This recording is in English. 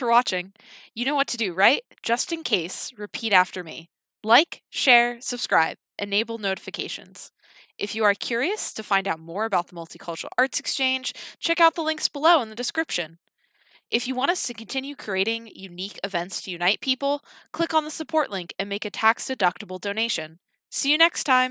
for watching. You know what to do, right? Just in case, repeat after me. Like, share, subscribe, enable notifications. If you are curious to find out more about the Multicultural Arts Exchange, check out the links below in the description. If you want us to continue creating unique events to unite people, click on the support link and make a tax-deductible donation. See you next time!